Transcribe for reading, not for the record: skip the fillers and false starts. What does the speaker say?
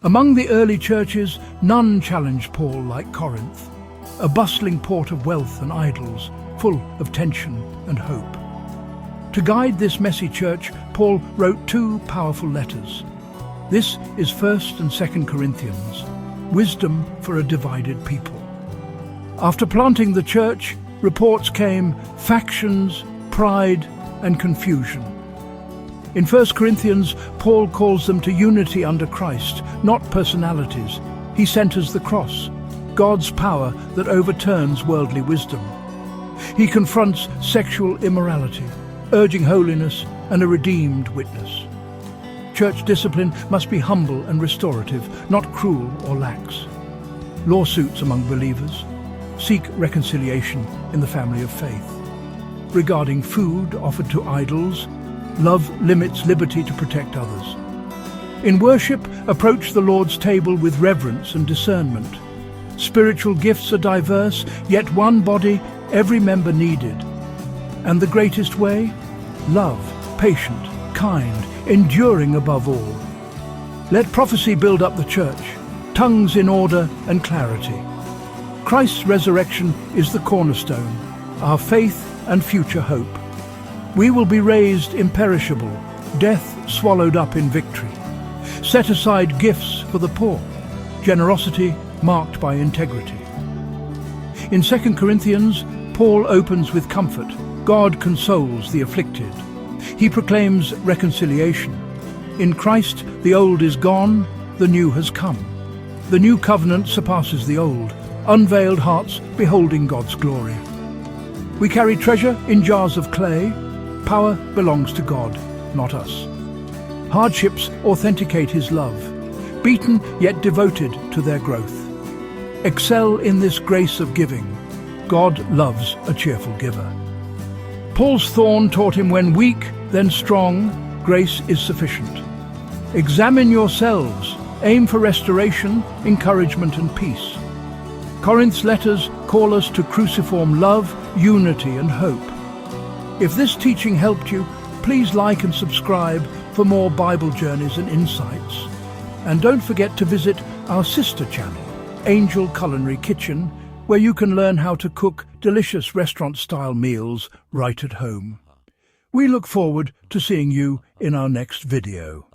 Among the early churches, none challenged Paul like Corinth, a bustling port of wealth and idols, full of tension and hope. To guide this messy church, Paul wrote two powerful letters. This is 1st and 2nd Corinthians, wisdom for a divided people. After planting the church, reports came, factions, pride, and confusion. In 1 Corinthians, Paul calls them to unity under Christ, not personalities. He centers the cross, God's power that overturns worldly wisdom. He confronts sexual immorality, urging holiness and a redeemed witness. Church discipline must be humble and restorative, not cruel or lax. Lawsuits among believers. Seek reconciliation in the family of faith. Regarding food offered to idols, love limits liberty to protect others. In worship, approach the Lord's table with reverence and discernment. Spiritual gifts are diverse, yet one body, every member needed. And the greatest way? Love, patient, kind, enduring above all. Let prophecy build up the church, tongues in order and clarity. Christ's resurrection is the cornerstone, our faith and future hope. We will be raised imperishable, death swallowed up in victory. Set aside gifts for the poor, generosity marked by integrity. In 2 Corinthians, Paul opens with comfort. God consoles the afflicted. He proclaims reconciliation. In Christ, the old is gone, the new has come. The new covenant surpasses the old, unveiled hearts beholding God's glory. We carry treasure in jars of clay. Power belongs to God, not us. Hardships authenticate His love, beaten yet devoted to their growth. Excel in this grace of giving. God loves a cheerful giver. Paul's thorn taught him when weak, then strong, grace is sufficient. Examine yourselves, aim for restoration, encouragement and peace. Corinth's letters call us to cruciform love, unity and hope. If this teaching helped you, please like and subscribe for more Bible journeys and insights. And don't forget to visit our sister channel, Angel Culinary Kitchen, where you can learn how to cook delicious restaurant-style meals right at home. We look forward to seeing you in our next video.